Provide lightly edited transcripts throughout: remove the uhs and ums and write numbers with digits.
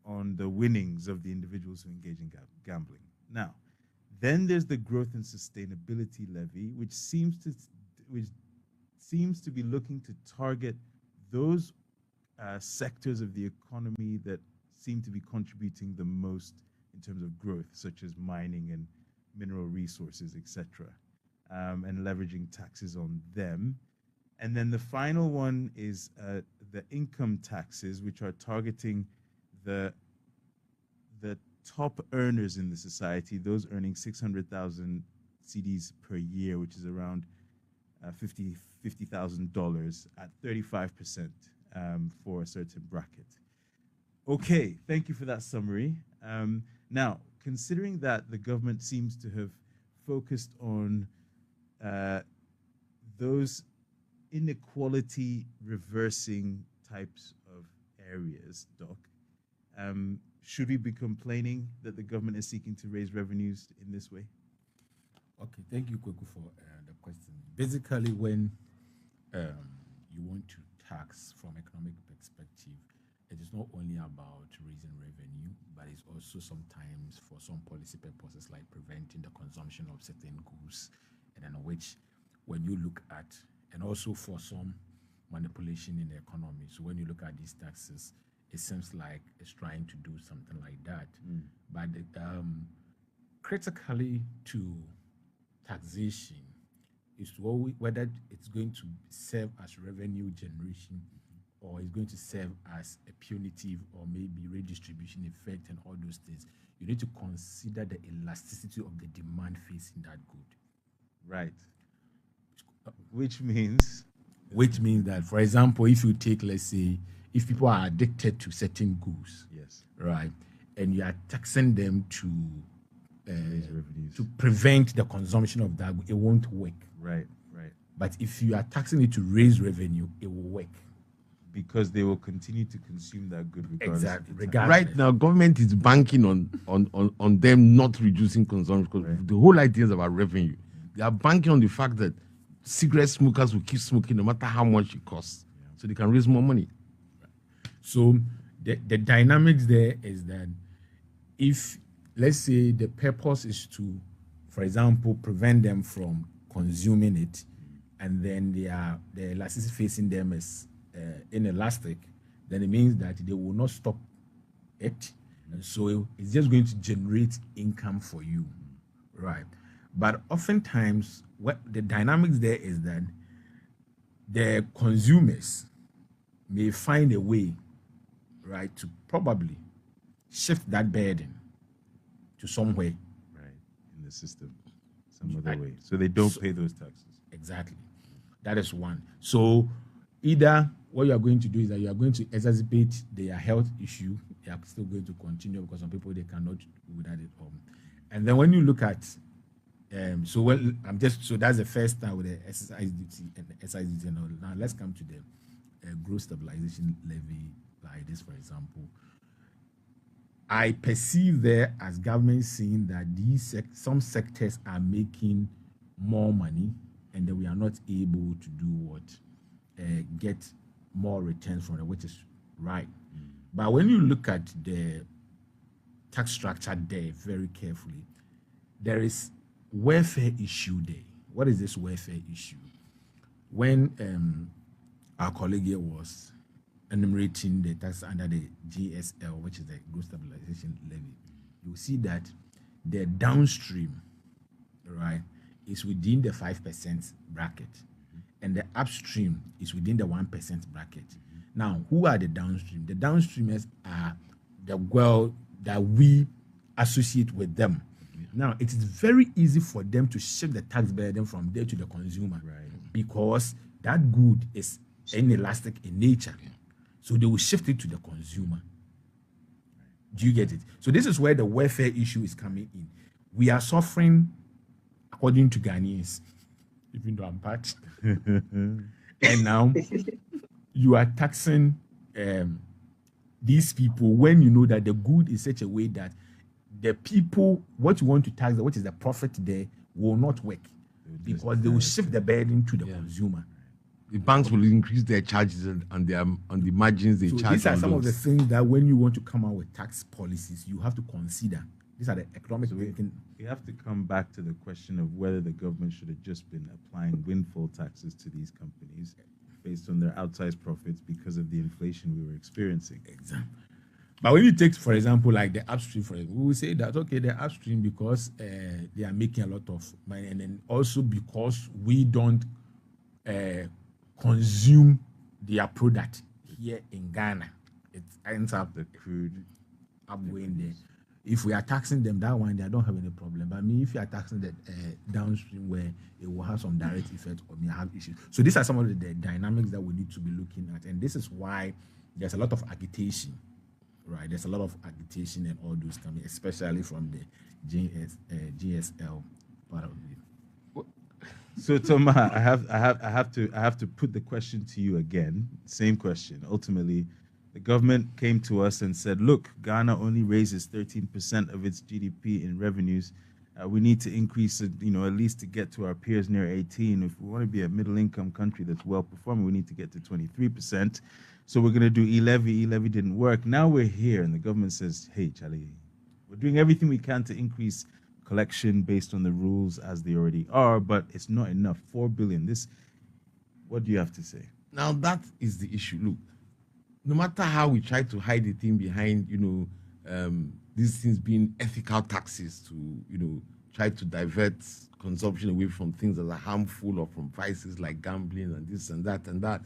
on the winnings of the individuals who engage in gambling. Now, then there's the growth and sustainability levy, which seems to be looking to target those sectors of the economy that seem to be contributing the most in terms of growth, such as mining and mineral resources, etc., and leveraging taxes on them. And then the final one is the income taxes, which are targeting the top earners in the society, those earning 600,000 CDs per year, which is around $50,000 at 35% for a certain bracket. Okay, thank you for that summary. Now, considering that the government seems to have focused on those inequality reversing types of areas, Doc, should we be complaining that the government is seeking to raise revenues in this way? Okay, thank you, Kweku, for the question. Basically, when you want to tax from economic perspective, it is not only about raising revenue, but it's also sometimes for some policy purposes like preventing the consumption of certain goods, and then which, when you look at, and also for some manipulation in the economy. So when you look at these taxes, it seems like it's trying to do something like that. But critically to taxation is to always, whether it's going to serve as revenue generation or it's going to serve as a punitive or maybe redistribution effect and all those things. You need to consider the elasticity of the demand facing that good. Right. Which means that, for example, if you take, let's say, if people are addicted to certain goods, yes, right, and you are taxing them to prevent the consumption of that, it won't work. Right. But if you are taxing it to raise revenue, it will work. Because they will continue to consume that good regardless. Exactly. Right now, government is banking on them not reducing consumption because the whole idea is about revenue. They are banking on the fact that cigarette smokers will keep smoking no matter how much it costs, so they can raise more money. So the dynamics there is that if, let's say, the purpose is to, for example, prevent them from consuming it, and then the elasticity facing them is inelastic, then it means that they will not stop it, and so it's just going to generate income for you, right? But oftentimes, what the dynamics there is that the consumers may find a way, right, to probably shift that burden to somewhere, right, in the system, some other way, so they don't pay those taxes. Exactly, that is one. So either what you are going to do is that you are going to exacerbate their health issue. They are still going to continue because some people they cannot do without it. And then when you look at so that's the first time with the exercise duty and the exercise duty and all. Now let's come to the growth stabilization levy like this, for example. I perceive there as government seeing that some sectors are making more money and that we are not able to do what get more returns from it, which is right. But when you look at the tax structure there very carefully, there is welfare issue there. What is this welfare issue? When our colleague here was enumerating the tax under the GSL, which is the Growth Stabilization Levy, you see that the downstream, right, is within the 5% bracket, and the upstream is within the 1% bracket. Now, who are the downstream? The downstreamers are the world that we associate with them. Now, it is very easy for them to shift the tax burden from there to the consumer, right? Because that good is inelastic in nature. So they will shift it to the consumer. Do you get it? So this is where the welfare issue is coming in. We are suffering, according to Ghanaians, even though I'm part. And now you are taxing these people when you know that the good is such a way that the people, what you want to tax, what is the profit there, will not work because they will shift the burden to the consumer. the banks will increase their charges and their on the margins they So charge. these are on some of the loans. things that when you want to come out with tax policies, you have to consider. These are the economic So thinking. we have to come back to the question of whether the government should have just been applying windfall taxes to these companies based on their outsized profits because of the inflation we were experiencing. Exactly. But when you take, for example, like the upstream, for example, we will say that okay, they're upstream because they are making a lot of money, and then also because we don't consume their product here in Ghana. It ends up The crude, up going there. If we are taxing them that one, they don't have any problem. But I mean, if you are taxing the downstream, where it will have some direct effect or may have issues. So these are some of the dynamics that we need to be looking at, and this is why there's a lot of agitation, right? There's a lot of agitation and all those coming, especially from the GSL part of it. So Toma, I have to put the question to you again. Same question. Ultimately, the government came to us and said, "Look, Ghana only raises 13% of its GDP in revenues. We need to increase it, at least to get to our peers near 18. If we want to be a middle-income country that's well performing, we need to get to 23%. So we're going to do e-levy. E-levy didn't work. Now we're here, and the government says, "Hey, Charlie, we're doing everything we can to increase collection based on the rules as they already are, but it's not enough. 4 billion. What do you have to say?" Now that is the issue. Look, no matter how we try to hide the thing behind, these things being ethical taxes to, try to divert consumption away from things that are harmful or from vices like gambling and this and that, and that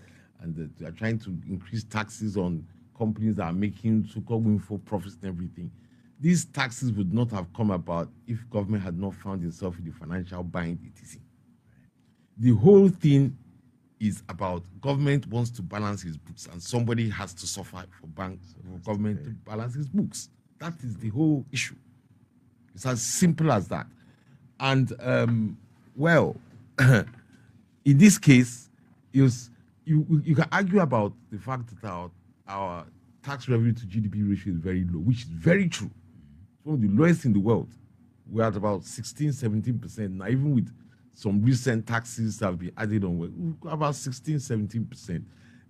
they are trying to increase taxes on companies that are making so-called windfall profits and everything. These taxes would not have come about if government had not found itself in the financial bind it is in. The whole thing is about government wants to balance its books, and somebody has to suffer for government to balance its books. That is the whole issue. It's as simple as that. And in this case, you can argue about the fact that our tax revenue to GDP ratio is very low, which is very true. It's one of the lowest in the world. We're at about 16-17% now, even with some recent taxes have been added on, about 16-17%.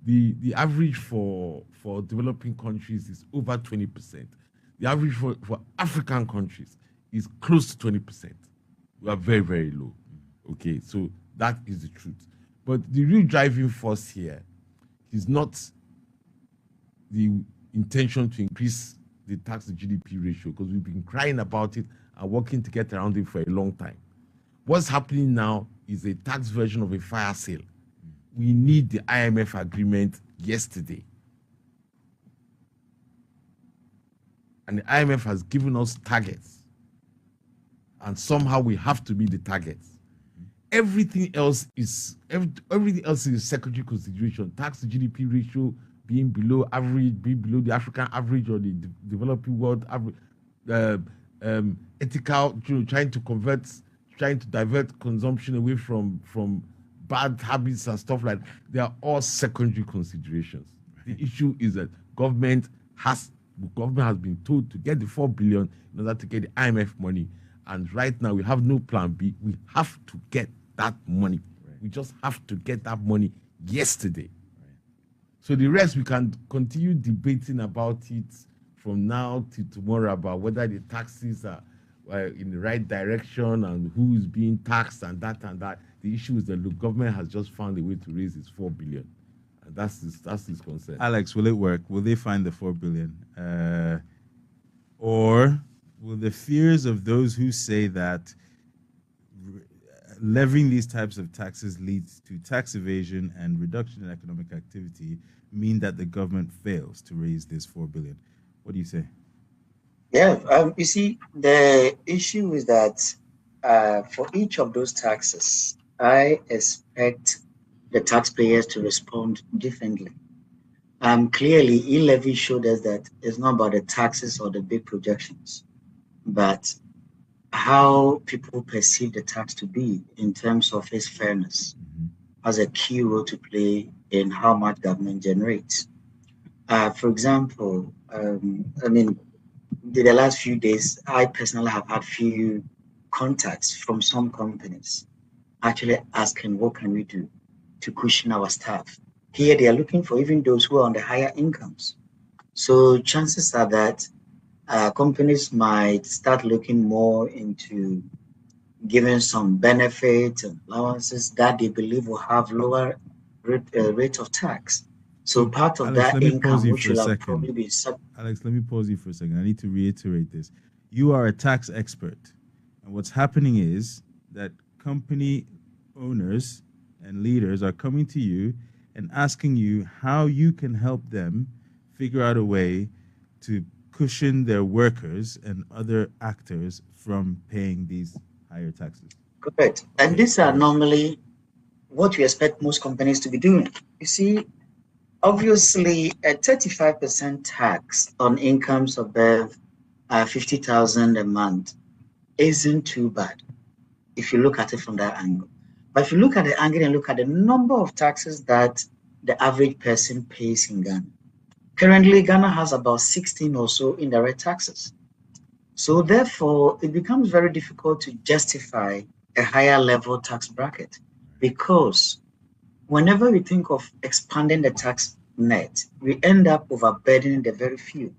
The average for developing countries is over 20%. The average for African countries is close to 20%. We are very, very low. Okay, so that is the truth. But the real driving force here is not the intention to increase the tax to GDP ratio, because we've been crying about it and working to get around it for a long time. What's happening now is a tax version of a fire sale. We need the IMF agreement yesterday. And the IMF has given us targets. And somehow we have to meet the targets. Everything else is secondary consideration. Tax to GDP ratio being below average, being below the African average or the developing world average, ethical, trying to divert consumption away from bad habits and stuff like that. They are all secondary considerations. The issue is that government has been told to get the 4 billion in order to get the IMF money. And right now we have no plan B. We have to get that money. Right. We just have to get that money yesterday. Right. So the rest we can continue debating about it from now to tomorrow about whether the taxes are in the right direction and who is being taxed and that and that. The issue is that the government has just found a way to raise its 4 billion. And that's his concern. Alex, will it work? Will they find the 4 billion? Or will the fears of those who say that levying these types of taxes leads to tax evasion and reduction in economic activity mean that the government fails to raise this 4 billion? What do you say? Yeah, you see, the issue is that for each of those taxes, I expect the taxpayers to respond differently. Clearly, e-levy showed us that it's not about the taxes or the big projections, but how people perceive the tax to be in terms of its fairness has a key role to play in how much government generates. For example, the last few days, I personally have had few contacts from some companies actually asking, what can we do to cushion our staff. Here they are looking for even those who are on the higher incomes. So chances are that companies might start looking more into giving some benefits and allowances that they believe will have lower rate of tax. So part of Alex, that let me pause income, you which for a will have second. probably been Alex, let me pause you for a second. I need to reiterate this. You are a tax expert. And what's happening is that company owners and leaders are coming to you and asking you how you can help them figure out a way to cushion their workers and other actors from paying these higher taxes. correct. And Okay, these are all right. normally what we expect most companies to be doing. You see, obviously, a 35% tax on incomes above 50,000 a month isn't too bad if you look at it from that angle. But if you look at the angle and look at the number of taxes that the average person pays in Ghana, currently Ghana has about 16 or so indirect taxes. So therefore, it becomes very difficult to justify a higher level tax bracket because whenever we think of expanding the tax net, we end up overburdening the very few.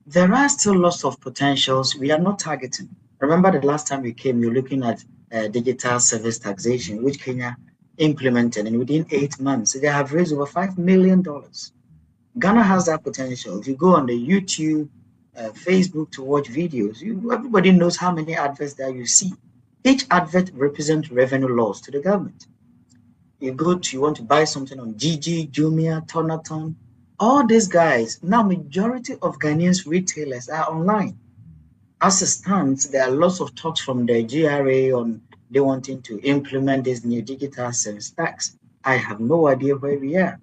There are still lots of potentials we are not targeting. Remember the last time we came, you're looking at digital service taxation, which Kenya implemented, and within 8 months, they have raised over $5 million. Ghana has that potential. If you go on the YouTube, Facebook to watch videos, everybody knows how many adverts that you see. Each advert represents revenue loss to the government. You want to buy something on Gigi, Jumia, Tonaton, all these guys, now majority of Ghanaians retailers are online. As it stands, there are lots of talks from the GRA on they wanting to implement this new digital service tax. I have no idea where we are.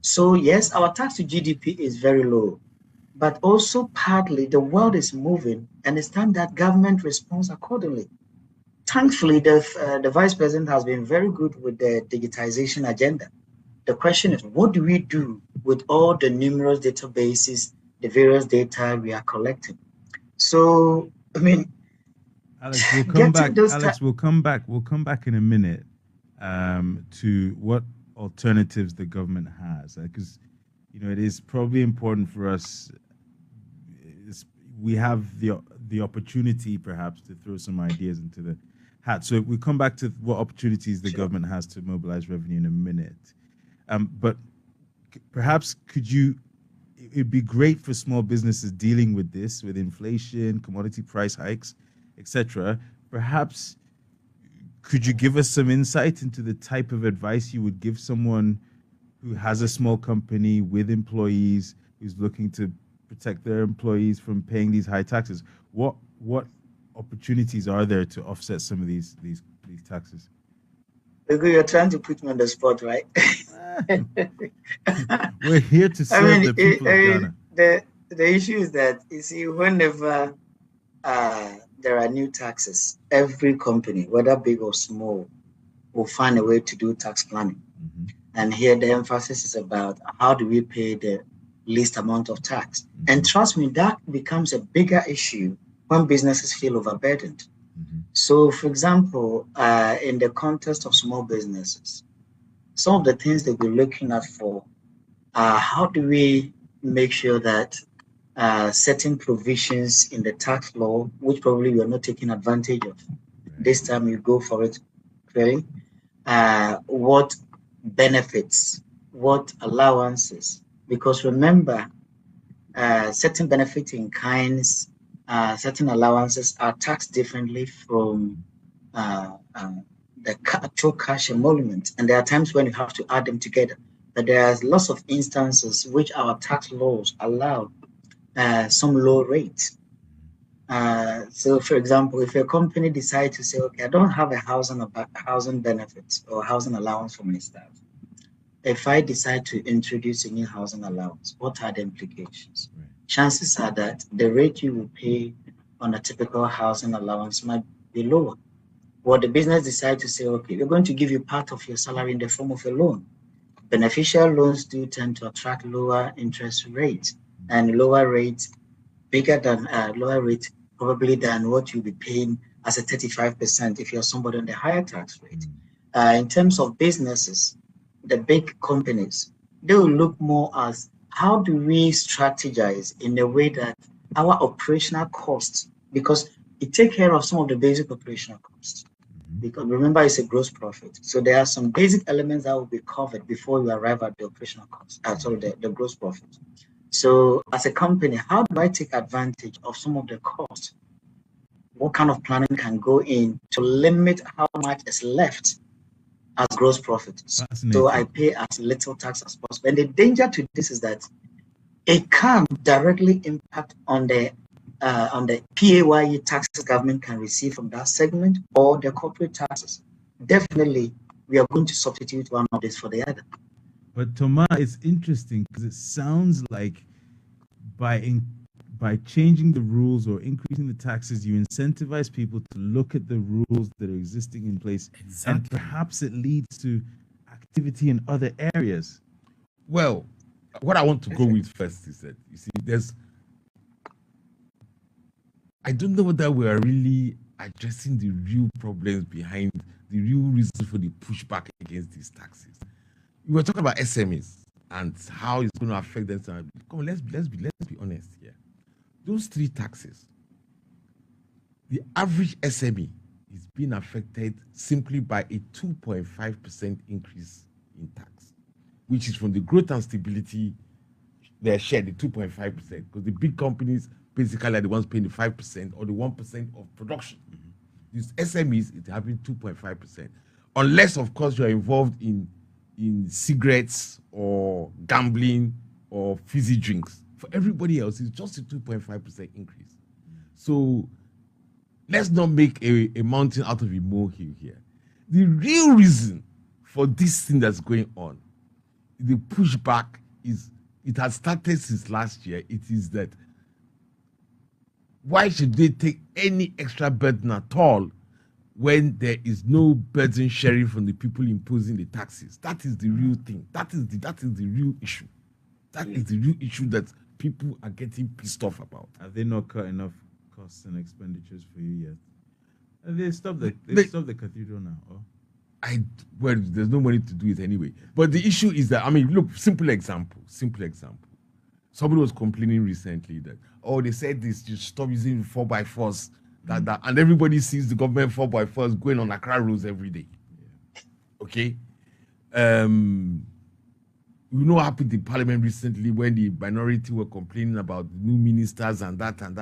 So yes, our tax to GDP is very low, but also partly the world is moving and it's time that government responds accordingly. Thankfully, the vice president has been very good with the digitization agenda. The question is, what do we do with all the numerous databases, the various data we are collecting? So, I mean, Alex, we'll come getting back. those Alex, we'll come back. We'll come back in a minute to what alternatives the government has, because it is probably important for us. We have the opportunity, perhaps, to throw some ideas into the hat. So we'll come back to what opportunities the government has to mobilize revenue in a minute. But perhaps it'd be great for small businesses dealing with this, with inflation, commodity price hikes, etc. Perhaps could you give us some insight into the type of advice you would give someone who has a small company with employees, who's looking to protect their employees from paying these high taxes? What opportunities are there to offset some of these taxes? You're trying to put me on the spot, right? We're here to serve the people of Ghana. The issue is that, you see, whenever there are new taxes, every company, whether big or small, will find a way to do tax planning. Mm-hmm. And here the emphasis is about how do we pay the least amount of tax. Mm-hmm. And trust me, that becomes a bigger issue when businesses feel overburdened. Mm-hmm. So, for example, in the context of small businesses, some of the things that we're looking at for how do we make sure that certain provisions in the tax law, which probably you're not taking advantage of, this time you go for it clearly, what benefits, what allowances, because remember, certain benefits in kinds, certain allowances are taxed differently from the actual cash emolument, and there are times when you have to add them together. But there's lots of instances which our tax laws allow some low rates. So, for example, if a company decides to say, okay, I don't have a housing benefits or housing allowance for my staff. If I decide to introduce a new housing allowance, what are the implications? Right. Chances are that the rate you will pay on a typical housing allowance might be lower. Or the business decides to say, okay, we're going to give you part of your salary in the form of a loan. Beneficial loans do tend to attract lower interest rates and lower rate probably than what you'll be paying as a 35% if you're somebody on the higher tax rate. In terms of businesses, the big companies, they will look more as how do we strategize in a way that our operational costs, because it take care of some of the basic operational costs. Because remember, it's a gross profit. So there are some basic elements that will be covered before you arrive at the operational cost, the gross profit. So as a company, how do I take advantage of some of the costs? What kind of planning can go in to limit how much is left as gross profit? So I pay as little tax as possible. And the danger to this is that it can directly impact on the PAYE taxes government can receive from that segment or the corporate taxes. Definitely, we are going to substitute one of this for the other. But Thomas, it's interesting because it sounds like by changing the rules or increasing the taxes, you incentivize people to look at the rules that are existing in place, and perhaps it leads to activity in other areas. Well, what I want to go with first is that, you see, I don't know whether we are really addressing the real problems behind the real reason for the pushback against these taxes. We were talking about SMEs and how it's going to affect them. Come on, let's be honest here. Those three taxes, the average SME is being affected simply by a 2.5% increase in tax, which is from the growth and stability, their share, the 2.5%, because the big companies basically are the ones paying the 5% or the 1% of production. These SMEs, it's having 2.5%. Unless, of course, you're involved in cigarettes or gambling or fizzy drinks. For everybody else, it's just a 2.5% increase. So let's not make a mountain out of a molehill here. The real reason for this thing that's going on, the pushback is, it has started since last year. It is that why should they take any extra burden at all when there is no burden sharing from the people imposing the taxes? That is the real thing. That is the real issue. That is the real issue that people are getting pissed off about. Have they not cut enough costs and expenditures for you yet? And they stopped the cathedral now. Oh. Well, there's no money to do it anyway. But the issue is that, I mean, look, simple example. Somebody was complaining recently that, they said this, you stop using 4x4s, and everybody sees the government 4x4s going on Accra roads every day. Yeah. Okay? You know what happened in Parliament recently when the minority were complaining about new ministers and that. And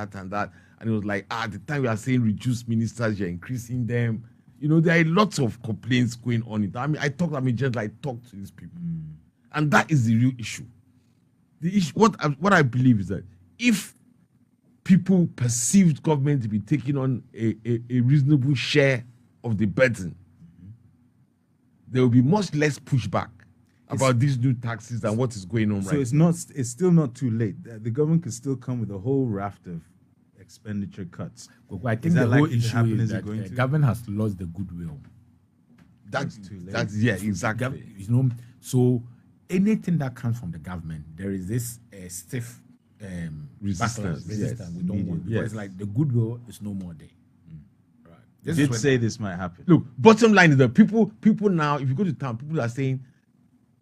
it was like, at the time we are saying reduce ministers, you're increasing them. You know, there are lots of complaints going on. I mean, I talk to these people. And that is the real issue. The issue, what I believe is that if people perceived government to be taking on a reasonable share of the burden, there will be much less pushback about these new taxes than what is going on right now. So it's still not too late. The government can still come with a whole raft of expenditure cuts. But I think the whole issue is that the government has lost the goodwill. That's too late. Yeah, exactly. So anything that comes from the government, there is this stiff resistance. We don't want, because it's like the goodwill is no more there. Right. This did say this might happen. Look, bottom line is that people now, if you go to town, people are saying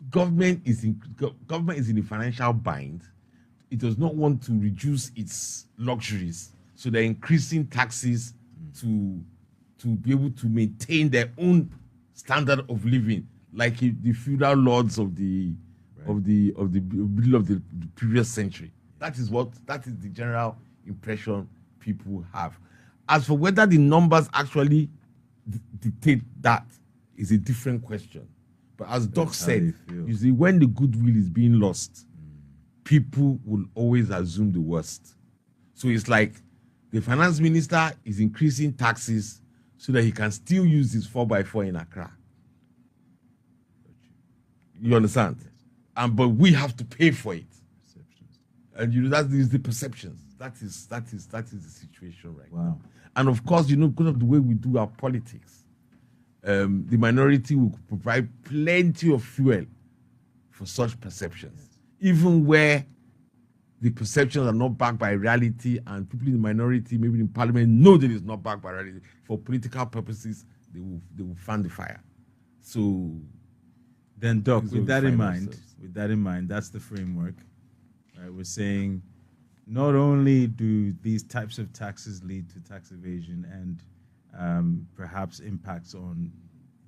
government is in the financial bind. It does not want to reduce its luxuries, so they're increasing taxes to be able to maintain their own standard of living, like the feudal lords of the middle of the previous century. That is the general impression people have. As for whether the numbers actually dictate that is a different question. But as Doc said, you see, when the goodwill is being lost, people will always assume the worst. So it's like the finance minister is increasing taxes so that he can still use his 4x4 in Accra. You understand? But we have to pay for it. And that is the perceptions. That is the situation right now. And of course, because of the way we do our politics, the minority will provide plenty of fuel for such perceptions, even where the perceptions are not backed by reality, and people in the minority, maybe in parliament, know that it's not backed by reality. For political purposes, they will fan the fire. So Then, Doc, This is where with we that in find mind, ourselves. that's the framework. Right? We're saying not only do these types of taxes lead to tax evasion and perhaps impacts on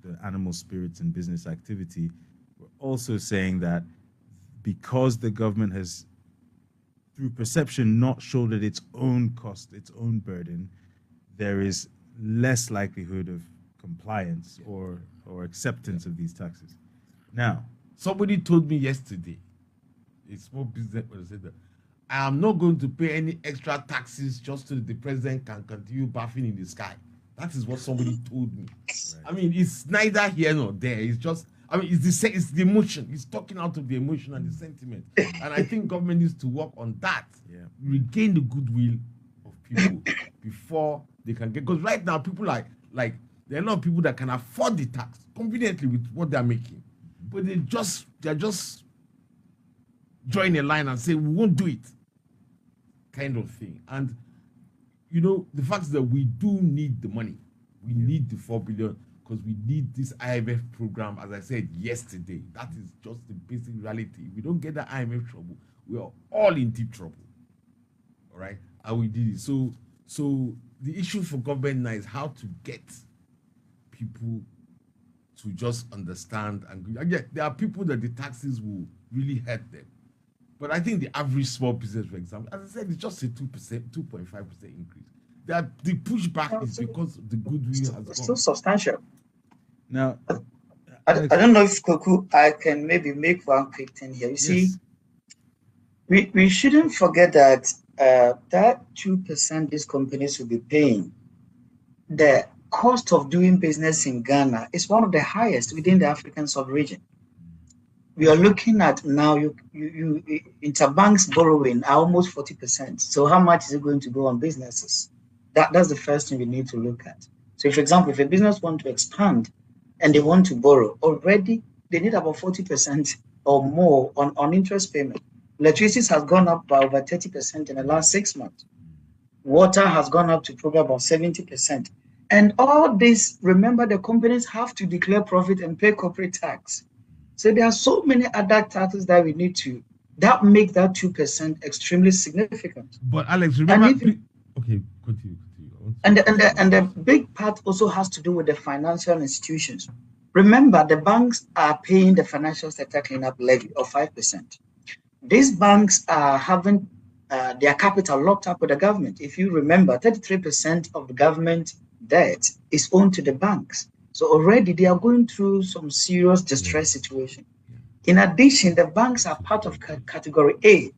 the animal spirits and business activity, we're also saying that because the government has, through perception, not shouldered its own cost, its own burden, there is less likelihood of compliance or acceptance of these taxes. Now, Somebody told me yesterday, a small business person said that I am not going to pay any extra taxes just so that the president can continue bathing in the sky. That is what somebody told me. I mean, it's neither here nor there. It's just, I mean, it's the emotion. It's talking out of the emotion and the sentiment. And I think government needs to work on that. Yeah. Regain the goodwill of people before they can get. Because right now, people like there are a lot of people that can afford the tax conveniently with what they're making, but they're just join a line and say we won't do it, kind of thing. And you know, the fact is that we do need the money. We need the 4 billion because we need this IMF program. As I said yesterday, that is just the basic reality. If we don't get the IMF trouble, we are all in deep trouble. All right, and we did it. So the issue for government now is how to get people to just understand. And again, there are people that the taxes will really hurt them. But I think the average small business, for example, as I said, it's just a 2%, 2.5% increase. The pushback is because the goodwill has It's gone. still substantial. now, I Alex, don't know if Koku, I can maybe make one quick thing here. You see, yes, we shouldn't forget that that 2% these companies will be paying, the cost of doing business in Ghana is one of the highest within the African sub-region. We are looking at now, interbanks borrowing are almost 40%. So how much is it going to go on businesses? That's the first thing we need to look at. So for example, if a business wants to expand and they want to borrow, already they need about 40% or more on interest payment. Electricity has gone up by over 30% in the last 6 months. Water has gone up to probably about 70%. And all this, remember, the companies have to declare profit and pay corporate tax. So there are so many other taxes that we need to, that make that 2% extremely significant. But Alex, remember, even, okay, continue. And the big part also has to do with the financial institutions. Remember, the banks are paying the financial sector cleanup levy of 5%. These banks are having their capital locked up with the government. If you remember, 33% of the government debt is owned to the banks. So already they are going through some serious distress situation. In addition, the banks are part of category A,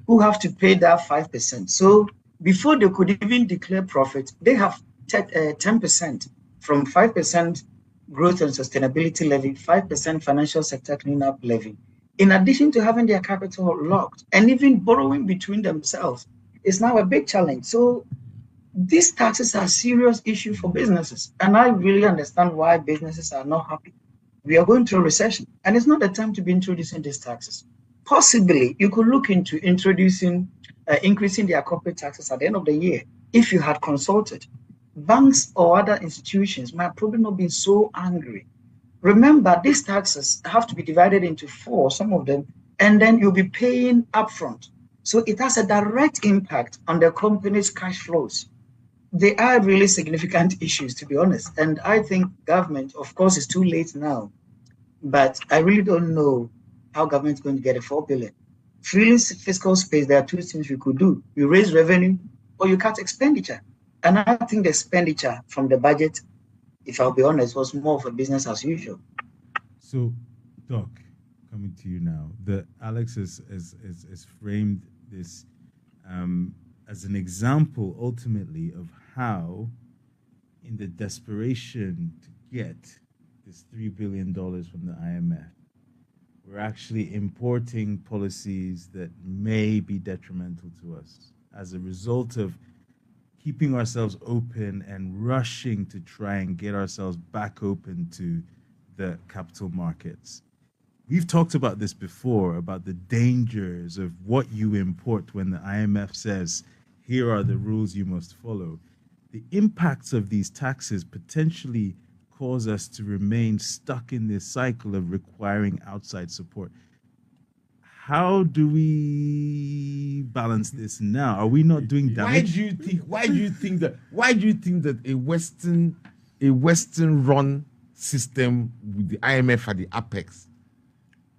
who have to pay that 5%. So before they could even declare profit, they have 10% from 5% growth and sustainability levy, 5% financial sector cleanup levy. In addition to having their capital locked and even borrowing between themselves is now a big challenge. So these taxes are a serious issue for businesses. And I really understand why businesses are not happy. We are going through a recession, and it's not the time to be introducing these taxes. Possibly, you could look into increasing their corporate taxes at the end of the year if you had consulted. Banks or other institutions might probably not be so angry. Remember, these taxes have to be divided into 4, some of them, and then you'll be paying upfront. So it has a direct impact on the company's cash flows. They are really significant issues, to be honest. And I think government, of course, it's too late now, but I really don't know how government's going to get a 4 billion. Freeing fiscal space, there are 2 things we could do. You raise revenue or you cut expenditure. And I think the expenditure from the budget, if I'll be honest, was more of a business as usual. So, Doc, coming to you now, Alex has framed this as an example, ultimately, of how, in the desperation to get this $3 billion from the IMF, we're actually importing policies that may be detrimental to us as a result of keeping ourselves open and rushing to try and get ourselves back open to the capital markets. We've talked about this before, about the dangers of what you import when the IMF says, here are the rules you must follow. The impacts of these taxes potentially cause us to remain stuck in this cycle of requiring outside support. How do we balance this now? Are we not doing Why damage? do you think? Why do you think that? Why do you think that a Western run system with the IMF at the apex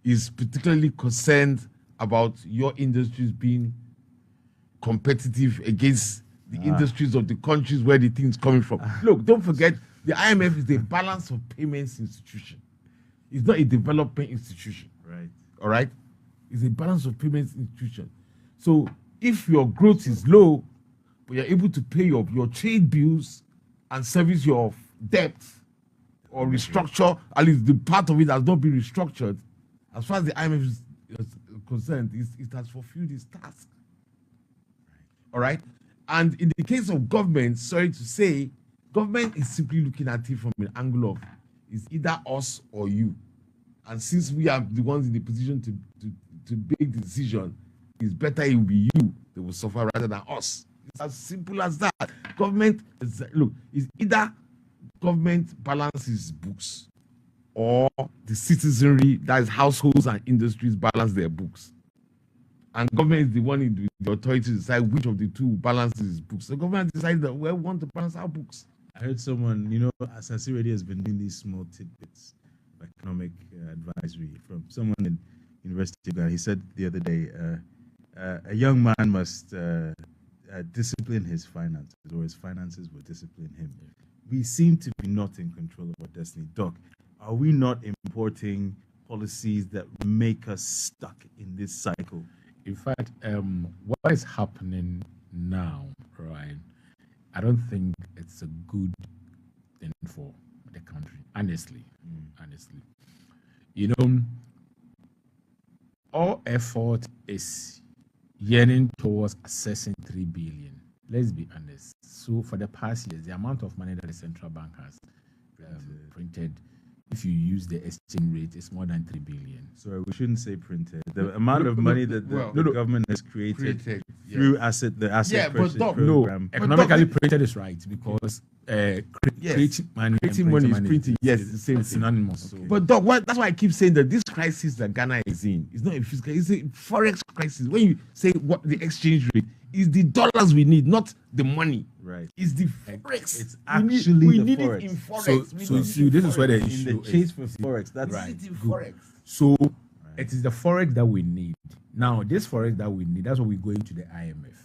is particularly concerned about your industries being competitive against the industries of the countries where the thing is coming from? Look, don't forget, the IMF is a balance of payments institution. It's not a development institution. Right. All right? It's a balance of payments institution. So if your growth is low, but you're able to pay your trade bills and service your debt or restructure, at least the part of it has not been restructured, as far as the IMF is concerned, it has fulfilled its task. All right? And in the case of government, sorry to say, government is simply looking at it from an angle of it's either us or you. And since we are the ones in the position to make the decision, it's better it will be you that will suffer rather than us. It's as simple as that. Government is, look, it's either government balances books or the citizenry, that is households and industries, balance their books. And government is the one in the authority to decide which of the two balances his books. The government decided that we want to balance our books. I heard someone, Asaase already has been doing these small tidbits of economic advisory from someone in University of Ghana. He said the other day, a young man must discipline his finances, or his finances will discipline him. We seem to be not in control of our destiny. Doc, are we not importing policies that make us stuck in this cycle? In fact, what is happening now, right? I don't think it's a good thing for the country, honestly. Honestly. All effort is yearning towards accessing 3 billion. Let's be honest. So for the past years, the amount of money that the central bank has printed, if you use the exchange rate, it's more than 3 billion. Sorry, we shouldn't say printed. The amount of money that the government has created through the asset purchase program. Economically printed is right, because creating money is printing. Yes, it's the same synonymous. Okay. But Doc, that's why I keep saying that this crisis that Ghana is in is not a fiscal, it's a forex crisis. When you say what the exchange rate is, the dollars we need, not the money. Right. It's the forex. It's actually we the need forex. it in forex. So see, this is where the In issue the chase is. for forex, that's Right. Forex. So it is the forex that we need. Now, this forex that we need, that's what we're going to the IMF.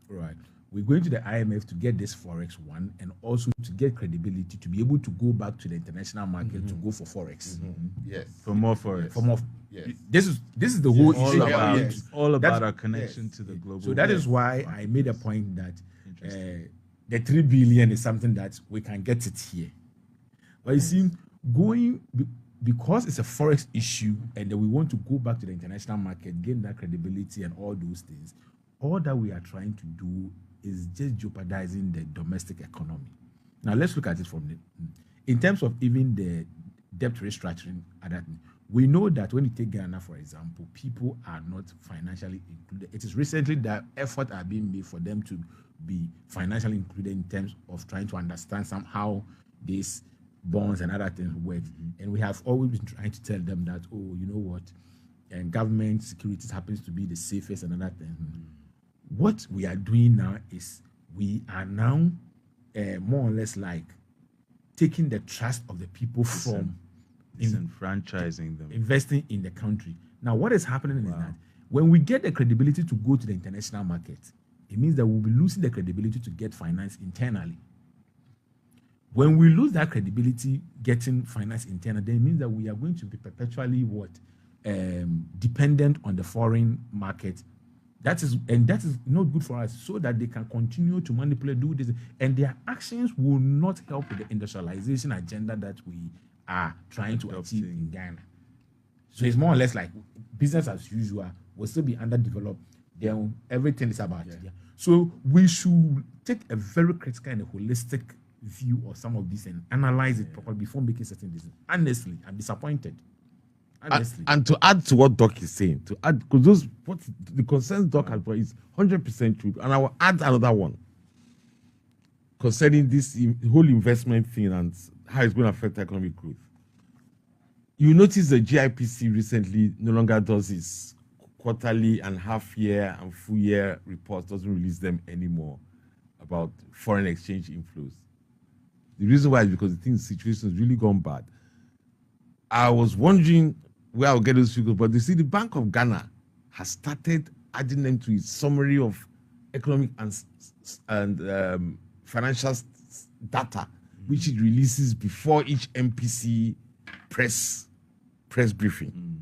Right. We're going to the IMF to get this forex one, and also to get credibility to be able to go back to the international market to go for forex. Yes. for more forex. For more. Yes. This is the whole all issue. about, Yes. all about That's- our connection to the global. So that is why I made a point that the 3 billion is something that we can get it here. But you see, because it's a forex issue, and then we want to go back to the international market, gain that credibility and all those things, all that we are trying to do is just jeopardizing the domestic economy. Now let's look at it in terms of even the debt restructuring. We know that when you take Ghana, for example, people are not financially included. It is recently that efforts are being made for them to be financially included in terms of trying to understand somehow these bonds and other things work. And we have always been trying to tell them that, oh, you know what, and government securities happens to be the safest and other things. What we are doing now is we are now more or less like taking the trust of the people from disenfranchising them, investing in the country. Now, what is happening is that when we get the credibility to go to the international market, it means that we'll be losing the credibility to get finance internally. When we lose that credibility getting finance internally, then it means that we are going to be perpetually dependent on the foreign market. That is not good for us, so that they can continue to manipulate, do this, and their actions will not help with the industrialization agenda that we are trying to achieve in Ghana. So it's more or less like business as usual. Will still be underdeveloped. Then everything is about it. So we should take a very critical and a holistic view of some of this and analyze it properly before making certain decisions. Honestly, I'm disappointed. Honestly. And to add to what Doc is saying, because the concerns Doc has brought is 100% true, and I will add another one concerning this whole investment thing and how it's going to affect economic growth. You notice the GIPC recently no longer does its quarterly and half year and full year reports, doesn't release them anymore about foreign exchange inflows. The reason why is because the situation has really gone bad. I was wondering where I'll get those figures, but you see, the Bank of Ghana has started adding them to its summary of economic and financial data, which it releases before each MPC press briefing.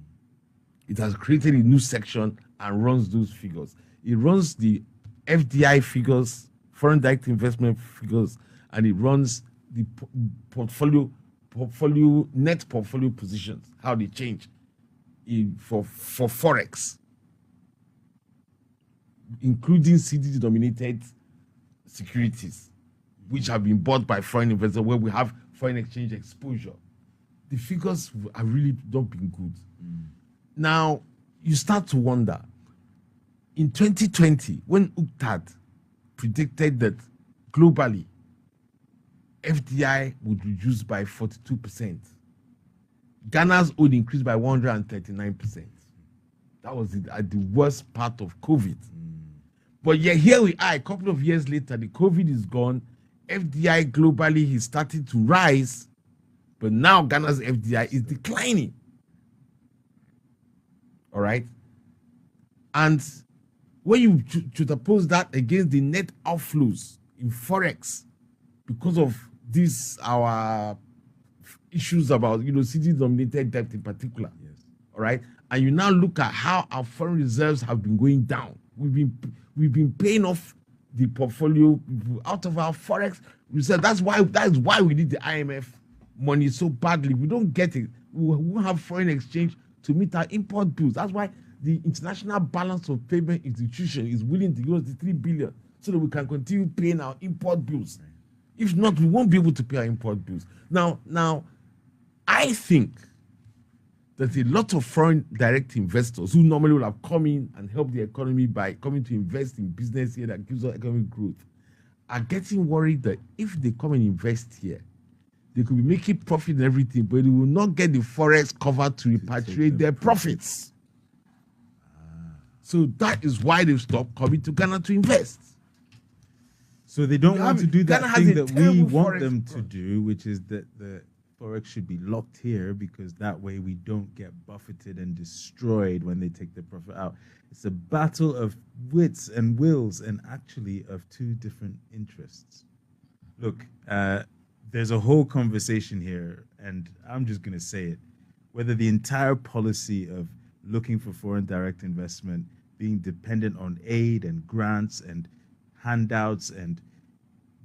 It has created a new section and runs those figures. It runs the FDI figures, foreign direct investment figures, and it runs the net portfolio positions, how they change for forex, including CD denominated securities, which have been bought by foreign investors, where we have foreign exchange exposure. The figures have really not been good. Now, you start to wonder, in 2020, when UNCTAD predicted that globally, FDI would reduce by 42%, Ghana's own increased by 139%. That was at the worst part of COVID. But yet here we are, a couple of years later, the COVID is gone, FDI globally is starting to rise, but now Ghana's FDI is declining. All right? And when you juxtapose that against the net outflows in Forex, because of this, our issues about, CD-denominated debt in particular, Yes. all right? And you now look at how our foreign reserves have been going down. We've been paying off the portfolio out of our Forex reserve. That's why we need the IMF money so badly. We don't get it. We won't have foreign exchange to meet our import bills. That's why the International Balance of Payment Institution is willing to give us the 3 billion so that we can continue paying our import bills. If not, we won't be able to pay our import bills. Now, I think that a lot of foreign direct investors who normally would have come in and helped the economy by coming to invest in business here that gives us economic growth are getting worried that if they come and invest here, they could be making profit and everything, but they will not get the forex cover to repatriate their profits. So that is why they've stopped coming to Ghana to invest. So they don't want to do that Ghana has thing a that we terrible want forex them to product. do, which is that the forex should be locked here, because that way we don't get buffeted and destroyed when they take the profit out. It's a battle of wits and wills, and actually of two different interests. Look, there's a whole conversation here, and I'm just going to say it. Whether the entire policy of looking for foreign direct investment, being dependent on aid and grants and handouts, and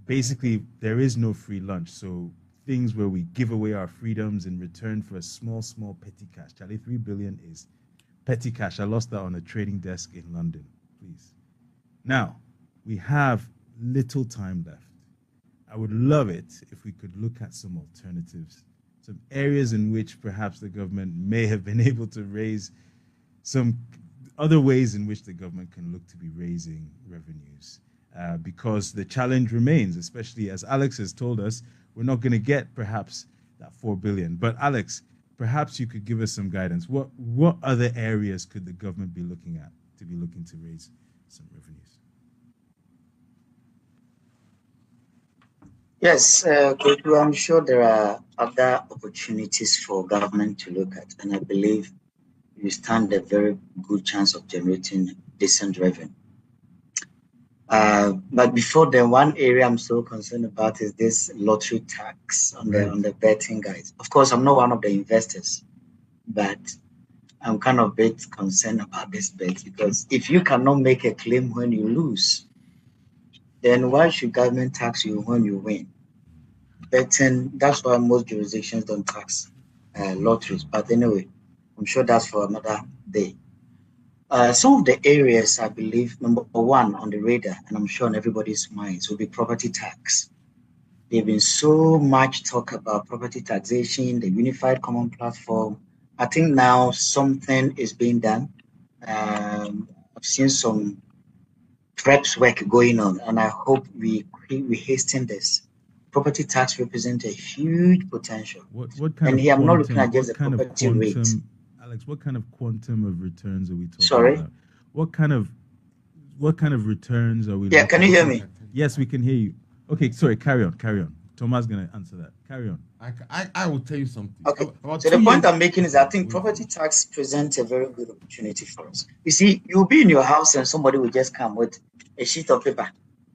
basically there is no free lunch. So things where we give away our freedoms in return for a small petty cash. Charlie, 3 billion is petty cash. I lost that on a trading desk in London, please. Now, we have little time left. I would love it if we could look at some alternatives, some areas in which perhaps the government may have been able to raise some other ways in which the government can look to be raising revenues. Because the challenge remains, especially as Alex has told us, we're not going to get perhaps that 4 billion. But Alex, perhaps you could give us some guidance. What other areas could the government be looking at to raise some revenues? Yes, Kweku, I'm sure there are other opportunities for government to look at, and I believe you stand a very good chance of generating decent revenue. But before then, one area I'm so concerned about is this lottery tax on the betting guys. Of course, I'm not one of the investors, but I'm kind of a bit concerned about this bet, because if you cannot make a claim when you lose, then why should government tax you when you win? Betting, that's why most jurisdictions don't tax lotteries. But anyway, I'm sure that's for another day. Some of the areas I believe, number one on the radar, and I'm sure on everybody's minds, will be property tax. There's been so much talk about property taxation, the unified common platform. I think now something is being done. I've seen some preps work going on, and I hope we hasten this. property tax represents a huge potential. What kind And of here I'm not quantum? looking at just What the kind of property rate. quantum, Alex? What kind of quantum of returns are we talking Sorry? about? What kind of returns are we? Yeah, can you hear me? Yes, we can hear you. Okay, sorry. Carry on. Thomas gonna answer that. Carry on. I will tell you something. Okay. About So the 2 point years- I'm making is I think property tax presents a very good opportunity for us. You see, you'll be in your house and somebody will just come with a sheet of paper,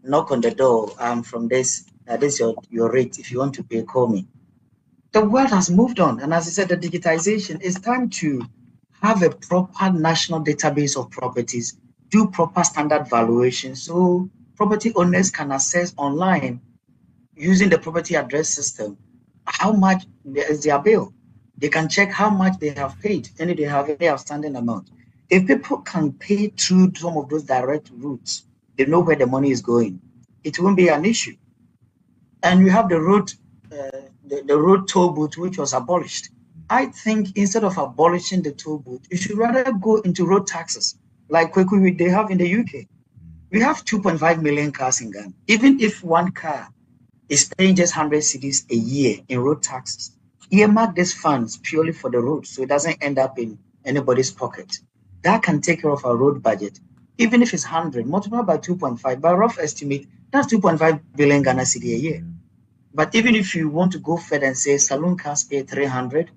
knock on the door. I'm from this. This is your rate. If you want to pay, call me. The world has moved on. And as I said, the digitization, it's time to have a proper national database of properties, do proper standard valuation so property owners can assess online using the property address system how much is their bill. They can check how much they have paid and if they have any outstanding amount. If people can pay through some of those direct routes, they know where the money is going. It won't be an issue. And you have the road toll booth, which was abolished. I think instead of abolishing the toll booth, you should rather go into road taxes, like they have in the UK. We have 2.5 million cars in Ghana. Even if one car is paying just 100 cedis a year in road taxes, earmark these funds purely for the road, so it doesn't end up in anybody's pocket. That can take care of our road budget. Even if it's 100, multiply by 2.5, by rough estimate, that's 2.5 billion Ghana cedi a year. But even if you want to go further and say saloon cars pay 300,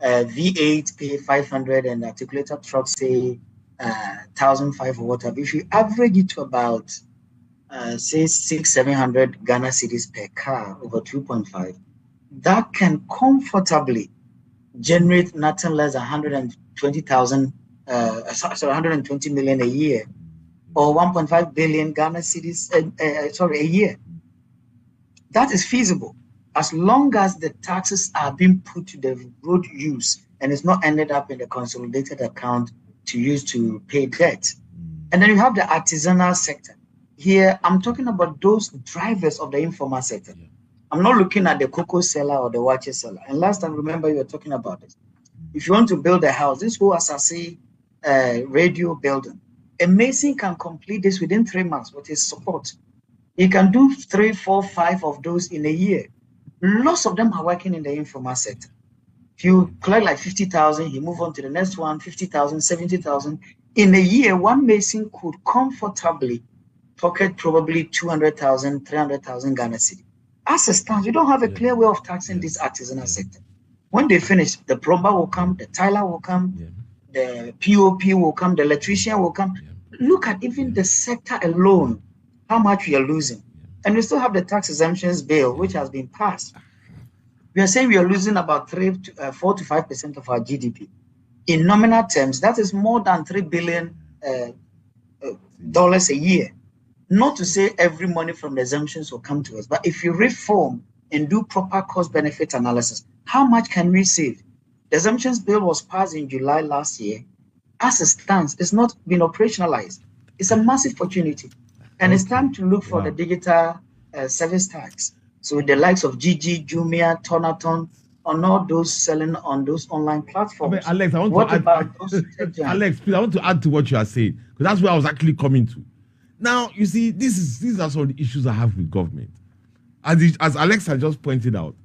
V8 pay 500, and articulated trucks say 1,500 or whatever, if you average it to about say 600-700 Ghana cedis per car over 2.5, that can comfortably generate nothing less than 120 million a year, or 1.5 billion Ghana cedis a year. That is feasible as long as the taxes are being put to the road use and it's not ended up in the consolidated account to use to pay debt. And then you have the artisanal sector. Here, I'm talking about those drivers of the informal sector. I'm not looking at the cocoa seller or the watch seller. And last time, remember, you were talking about it. If you want to build a house, this whole Asaase radio building, a mason can complete this within 3 months with his support. He can do 3, 4, 5 of those in a year. Lots of them are working in the informal sector. If you collect like 50,000, you move on to the next one, 50,000, 70,000. In a year, one mason could comfortably pocket probably 200,000, 300,000 Ghana cedi. As it stands, we don't have a clear way of taxing this artisanal sector. When they finish, the plumber will come, the tiler will come, the POP will come, the electrician will come. Look at even the sector alone, how much we are losing. And we still have the tax exemptions bill, which has been passed. We are saying we are losing about 4 to 5% of our GDP. In nominal terms, that is more than $3 billion a year. Not to say every money from the exemptions will come to us, but if you reform and do proper cost-benefit analysis, how much can we save? The exemptions bill was passed in July last year. As it stands, it's not been operationalized. It's a massive opportunity. And it's time to look for the digital service tax. So the likes of Gigi, Jumia, Tonaton, on all those selling on those online platforms. Alex, I want to add, Alex, please, I want to add to what you are saying, because that's where I was actually coming to. Now, you see, these are some of the issues I have with government. As Alex has just pointed out,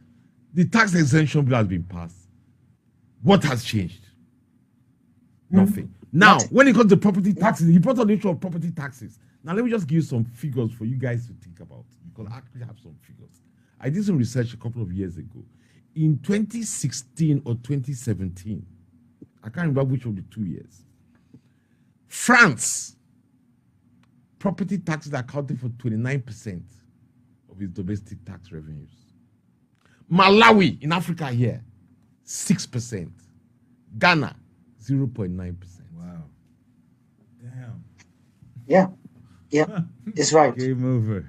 the tax exemption bill has been passed. What has changed? Nothing. Now, when it comes to property taxes, he brought on the issue of property taxes. Now, let me just give you some figures for you guys to think about, because I actually have some figures. I did some research a couple of years ago. In 2016 or 2017, I can't remember which of the 2 years, France, property taxes accounted for 29% of its domestic tax revenues. Malawi in Africa here, 6%. Ghana, 0.9%. Wow. Damn. Yeah, it's right. Game over.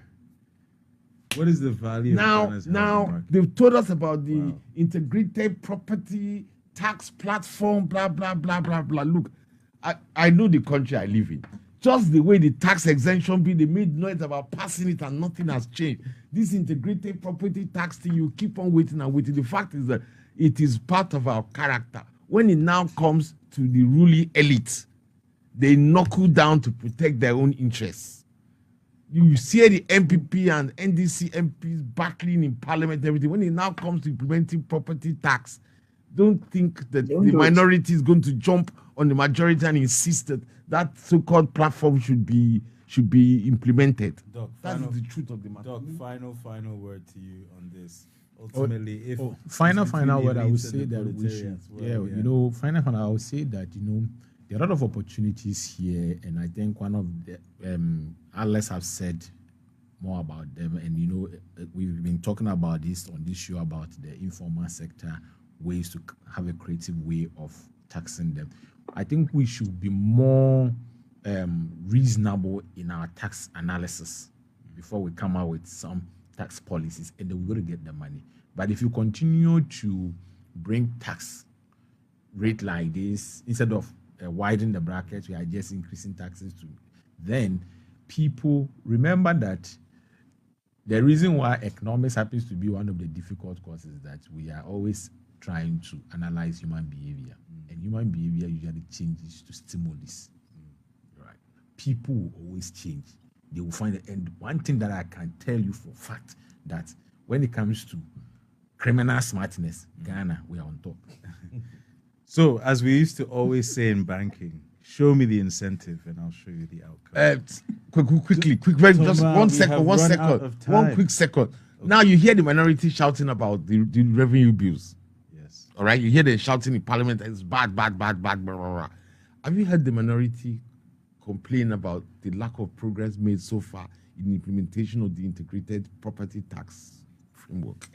What is the value of Ghana's housing market? They've told us about the integrated property tax platform, blah, blah, blah, blah, blah. Look, I know the country I live in. Just the way the tax exemption bill, they made noise about passing it and nothing has changed. This integrated property tax thing, you keep on waiting and waiting. The fact is that it is part of our character. When it now comes to the ruling elite, they knuckle down to protect their own interests. You see the MPP and NDC MPs battling in parliament, everything. When it now comes to implementing property tax, don't think that Don't the do it. minority is going to jump on the majority and insist that that so-called platform should be implemented. Doc, That's the truth of the matter. Doc, final word to you on this. Ultimately, if final it's between word, the I would elites and say the that we should, proletariats, final, I would say that, there are a lot of opportunities here, and I think one of the, Alex have said more about them, and, we've been talking about this on this show about the informal sector, ways to have a creative way of taxing them. I think we should be more reasonable in our tax analysis before we come out with some tax policies, and then we're going to get the money. But if you continue to bring tax rate like this, instead of widening the brackets, we are just increasing taxes to, then people remember that the reason why economics happens to be one of the difficult courses is that we are always trying to analyze human behavior, and human behavior usually changes to stimulus. Right? People will always change. They will find it. And one thing that I can tell you for a fact, that when it comes to criminal smartness, Ghana, we are on top. So, as we used to always say in banking, show me the incentive and I'll show you the outcome. Quickly, just Thomas, 1 we second, have 1 run second, out of time. 1 quick second. Now you hear the minority shouting about the revenue bills. Yes. All right, you hear them shouting in parliament, it's bad, blah, blah, blah. Have you heard the minority complain about the lack of progress made so far in the implementation of the integrated property tax framework?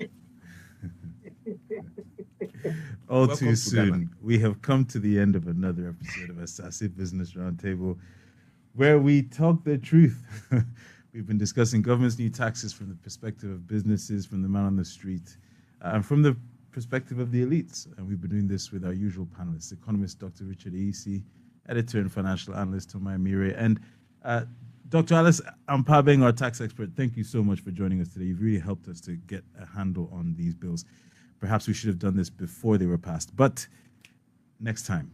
All Welcome too to soon. Ghana. We have come to the end of another episode of Asaase Business Roundtable, where we talk the truth. We've been discussing government's new taxes from the perspective of businesses, from the man on the street, and from the perspective of the elites. And we've been doing this with our usual panelists, economist Dr. Richard Asaase, editor and financial analyst Tomai Mire, and Dr. Alice Ampabeng, our tax expert. Thank you so much for joining us today. You've really helped us to get a handle on these bills. Perhaps we should have done this before they were passed, but next time.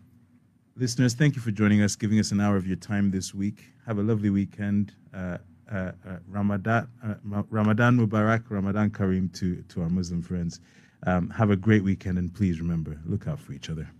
Listeners, thank you for joining us, giving us an hour of your time this week. Have a lovely weekend. Ramadan Mubarak, Ramadan Kareem to our Muslim friends. Have a great weekend, and please remember, look out for each other.